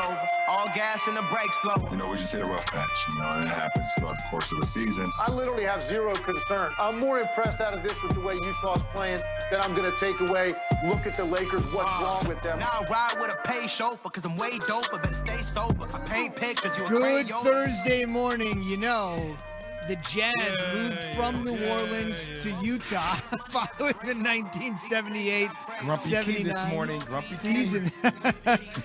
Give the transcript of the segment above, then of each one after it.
over. All gas and the brakes slow. We just hit a rough patch. It happens throughout the course of the season. I literally have zero concern. I'm more impressed out of this with the way Utah's playing than I'm going to take away. Look at the Lakers. What's wrong with them? Now I ride with a paid chauffeur because I'm way dope. I better stay sober. I paint pictures. Good Thursday morning. The Jazz moved from New Orleans to Utah following the 1978-79 season.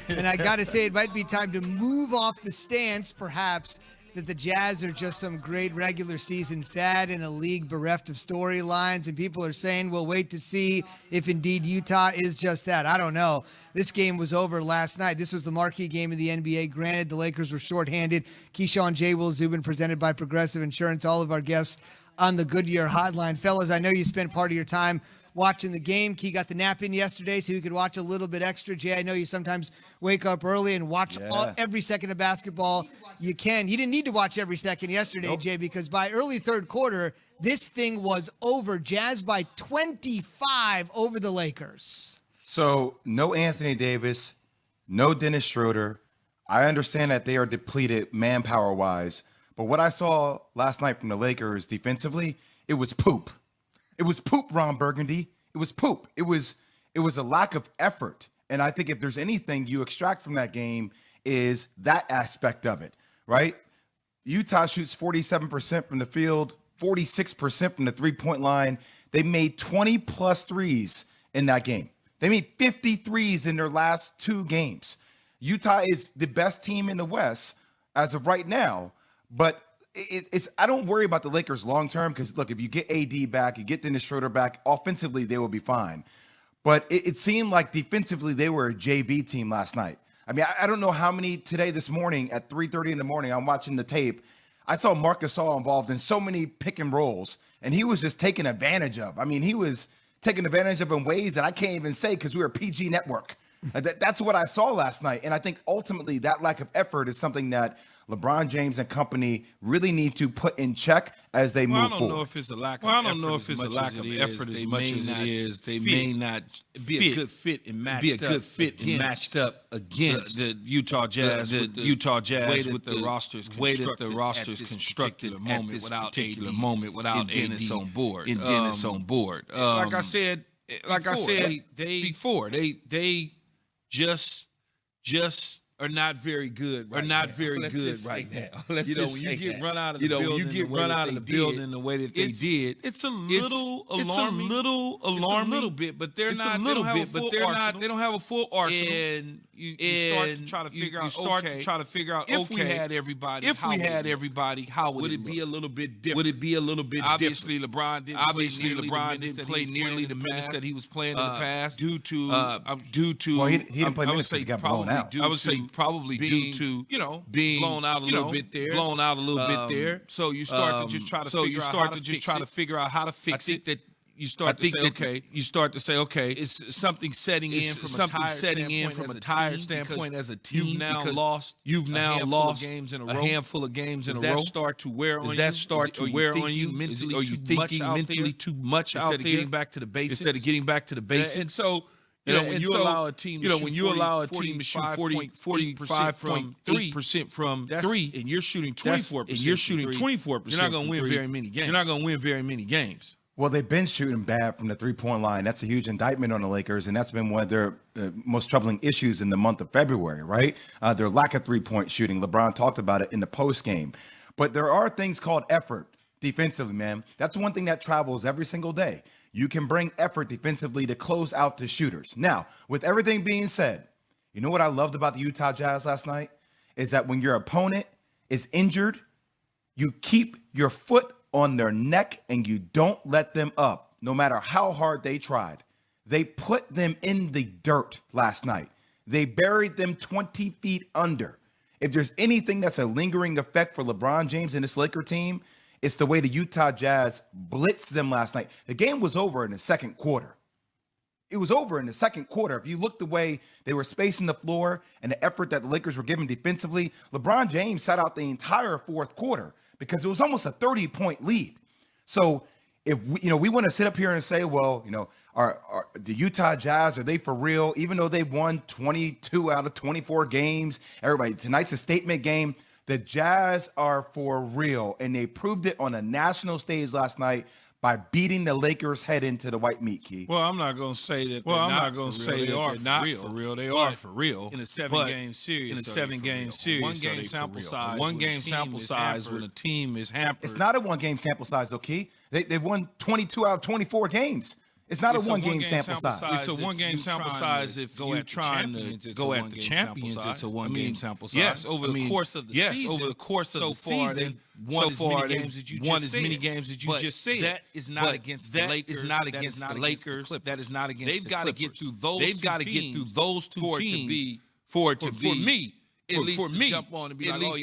And I got to say, it might be time to move off the stance, perhaps, that the Jazz are just some great regular season fad in a league bereft of storylines. And people are saying, we'll wait to see if indeed Utah is just that. I don't know. This game was over last night. This was the marquee game of the NBA. Granted, the Lakers were shorthanded. Keyshawn J. Will Zubin, presented by Progressive Insurance. All of our guests on the Goodyear Hotline. Fellas, I know you spent part of your time watching the game. Key got the nap in yesterday, so you could watch a little bit extra. Jay, I know you sometimes wake up early and watch every second of basketball you can. You didn't need to watch every second yesterday, Jay, because by early third quarter, this thing was over. Jazz by 25 over the Lakers. So no Anthony Davis, no Dennis Schroeder. I understand that they are depleted manpower-wise, but what I saw last night from the Lakers defensively, it was poop. It was poop, Ron Burgundy. It was poop. It was a lack of effort. And I think if there's anything you extract from that game is that aspect of it, right? Utah shoots 47% from the field, 46% from the three-point line. They made 20-plus threes in that game. They made 50 threes in their last two games. Utah is the best team in the West as of right now, but I don't worry about the Lakers long term because, look, if you get AD back, you get Dennis Schroeder back, offensively they will be fine. But it seemed like defensively they were a JV team last night. I mean, I don't know how many this morning at 3:30 in the morning, I'm watching the tape. I saw Marc Gasol involved in so many pick and rolls, and he was just taken advantage of. I mean, he was taken advantage of in ways that I can't even say because we were a PG network. That's what I saw last night. And I think ultimately that lack of effort is something that LeBron James and company really need to put in check as they move forward. I don't know if it's a lack of effort. I don't know if it's a lack of effort as much as it is. They may not be a good fit and matched up against the Utah Jazz. The Utah Jazz with the rosters constructed at this particular moment without Dennis on board. Like I said before, they just are not very good. Right now. When you get run out of the building the way that they did, it's a little alarming. A little bit, but they don't have a full arsenal. And you start to try to figure out. If we had everybody, how would it be a little bit different? Would it be a little bit different? LeBron didn't play nearly the minutes that he was playing in the past due to. Well, he didn't play minutes because he got blown out. I would say probably due to being blown out a little bit there. So you start to just try to figure out how to fix it. That you start to say, okay, it's something setting in from a tired standpoint as a team. You've now lost a handful of games in a row. Does that start to wear on you mentally? Are you thinking mentally too much out there instead of getting back to the basics? And so. When you allow a team to shoot 45.3% from three, and you're shooting 24%, you're not going to win very many games. Well, they've been shooting bad from the three-point line. That's a huge indictment on the Lakers, and that's been one of their most troubling issues in the month of February, right? Their lack of three-point shooting. LeBron talked about it in the postgame. But there are things called effort defensively, man. That's one thing that travels every single day. You can bring effort defensively to close out the shooters. Now, with everything being said, you know what I loved about the Utah Jazz last night? Is that when your opponent is injured, you keep your foot on their neck and you don't let them up, no matter how hard they tried. They put them in the dirt last night. They buried them 20 feet under. If there's anything that's a lingering effect for LeBron James and this Laker team, it's the way the Utah Jazz blitzed them last night. The game was over in the second quarter. It was over in the second quarter. If you look the way they were spacing the floor and the effort that the Lakers were giving defensively, LeBron James sat out the entire fourth quarter because it was almost a 30-point lead. So if we want to sit up here and say, well, are the Utah Jazz, are they for real? Even though they've won 22 out of 24 games, everybody, tonight's a statement game. The Jazz are for real, and they proved it on a national stage last night by beating the Lakers head into the white meat, Key. Well, I'm not going to say that. Well, I'm not going to say they're not for real. They are for real in a 7-game series. In a 7-game series, one-game sample size. One-game sample size when a team is hampered. It's not a one-game sample size, though, Key. They've won 22 out of 24 games. It's not a one-game sample size. It's a one-game sample size if you're trying to go at the champions. It's a one-game sample size. Yes, over the course of the season. Over the course of the season, won as many games as you just said. That is not against the Lakers. That is not against the Lakers. That is not against the Clippers. They've got to get through those. They've got to get through those two teams for me. At least for me, jump on and be like, oh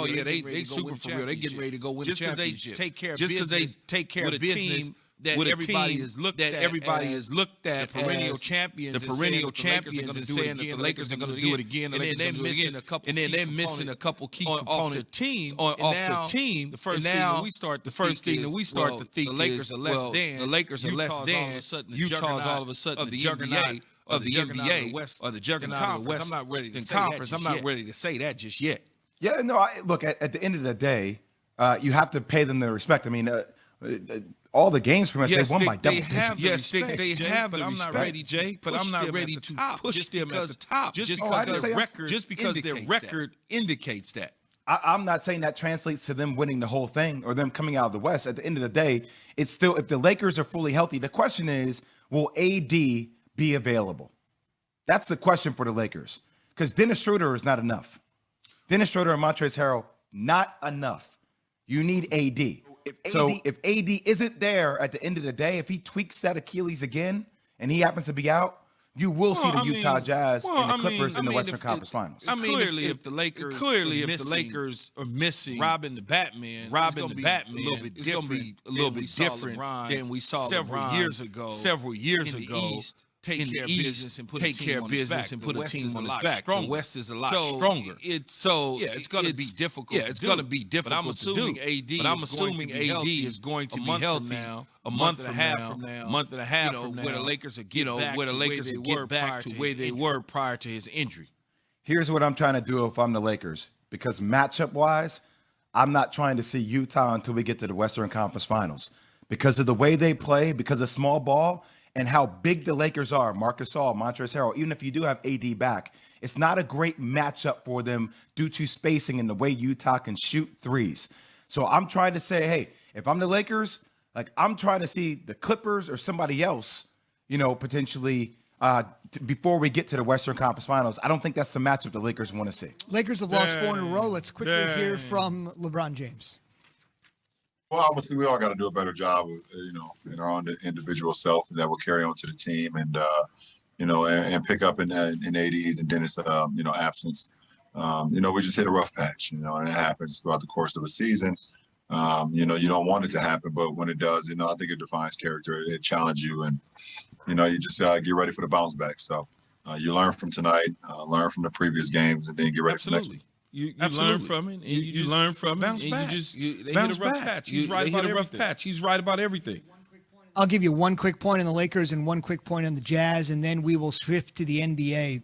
yeah, they super for real. They getting ready to go win the championship. Just because they take care of business. That everybody is looked at. Everybody is looked at the perennial champions. The perennial champions and saying that the Lakers are going to do it again. And then they're missing a couple. And then they're missing a couple key components off the team. Off the team. The first thing that we start to think the Lakers are less than. The Lakers are less than. Utah's all of a sudden the juggernaut of the NBA or the juggernaut of the West. I'm not ready to say that. I'm not ready to say that just yet. Yeah, no. Look, at the end of the day, you have to pay them their respect. I mean. All the games from us, they won by double digits. Yes, they have, but I'm not ready, Jay. But I'm not ready to push them at the top just because their record indicates that. I'm not saying that translates to them winning the whole thing or them coming out of the West. At the end of the day, it's still, if the Lakers are fully healthy, the question is, will AD be available? That's the question for the Lakers, because Dennis Schroeder is not enough. Dennis Schroeder and Montrezl Harrell, not enough. You need AD. If AD isn't there at the end of the day, if he tweaks that Achilles again and he happens to be out, you will see the Utah Jazz and the Clippers in the Western Conference Finals. Clearly, if the Lakers are missing Robin the Batman, it's going to be a little bit different than we saw several years ago. Take care of business and put a team on his back. The West is a lot stronger. It's going to be difficult. Yeah, it's going to be difficult. But I'm assuming AD is going to be healthy now. A month and a half from now. Where the Lakers are getting back to where they were prior to his injury. Here's what I'm trying to do if I'm the Lakers, because matchup-wise, I'm not trying to see Utah until we get to the Western Conference Finals. Because of the way they play, because of small ball, and how big the Lakers are, Marc Gasol, Montrezl Harrell, even if you do have AD back, it's not a great matchup for them due to spacing and the way Utah can shoot threes. So I'm trying to say, hey, if I'm the Lakers, I'm trying to see the Clippers or somebody else, potentially before we get to the Western Conference Finals. I don't think that's the matchup the Lakers want to see. Lakers have lost 4 in a row. Let's quickly hear from LeBron James. Well, obviously, we all got to do a better job, in our own individual self, and that will carry on to the team, and and pick up in AD's and Dennis, absence. We just hit a rough patch, and it happens throughout the course of a season. You don't want it to happen, but when it does, I think it defines character. It challenges you, and you just get ready for the bounce back. So you learn from tonight, learn from the previous games, and then get ready for next week. You learn from it, and you learn from it, and you hit a rough patch. He's right about everything. He's right about everything. I'll give you one quick point on the Lakers and one quick point on the Jazz, and then we will shift to the NBA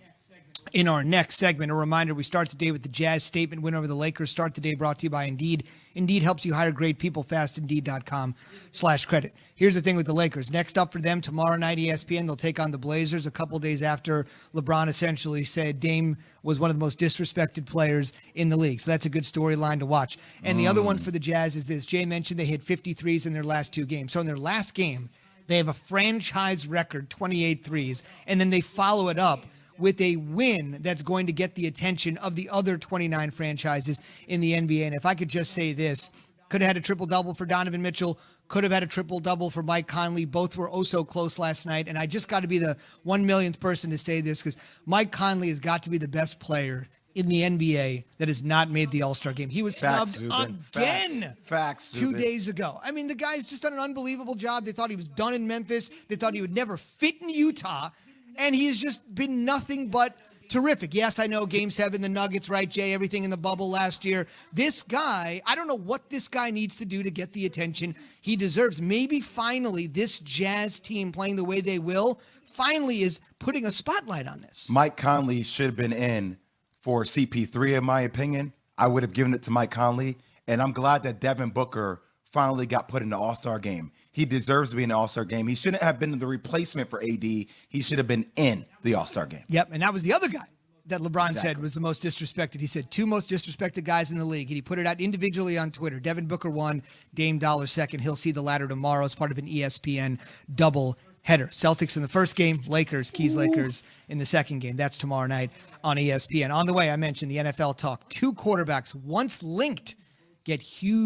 in our next segment. A reminder, we start the day with the Jazz statement win over the Lakers. Start the day brought to you by Indeed. Indeed helps you hire great people fast. Indeed.com/credit. Here's the thing with the Lakers. Next up for them tomorrow night, ESPN, they'll take on the Blazers a couple days after LeBron essentially said Dame was one of the most disrespected players in the league. So that's a good storyline to watch. And the other one for the Jazz is this. Jay mentioned they hit 53s in their last 2 games. So in their last game, they have a franchise record, 28 threes, and then they follow it up with a win that's going to get the attention of the other 29 franchises in the NBA. And if I could just say this, could have had a triple-double for Donovan Mitchell, could have had a triple-double for Mike Conley. Both were oh so close last night. And I just got to be the 1 millionth person to say this, because Mike Conley has got to be the best player in the NBA that has not made the All-Star game. He was snubbed again Facts, 2 days ago. I mean, the guy's just done an unbelievable job. They thought he was done in Memphis. They thought he would never fit in Utah. And he has just been nothing but terrific. Yes, I know Game 7, the Nuggets, right, Jay? Everything in the bubble last year. This guy, I don't know what this guy needs to do to get the attention he deserves. Maybe finally this Jazz team playing the way they will finally is putting a spotlight on this. Mike Conley should have been in for CP3, in my opinion. I would have given it to Mike Conley, and I'm glad that Devin Booker finally got put in the All-Star game. He deserves to be in the All-Star game. He shouldn't have been the replacement for AD. He should have been in the All-Star game. Yep, and that was the other guy that LeBron said was the most disrespected. He said 2 most disrespected guys in the league, and he put it out individually on Twitter. Devin Booker 1, Dame Dollar 2nd. He'll see the ladder tomorrow as part of an ESPN double header. Celtics in the first game, Lakers, Keys Lakers in the second game. That's tomorrow night on ESPN. On the way, I mentioned the NFL talk. 2 quarterbacks once linked get huge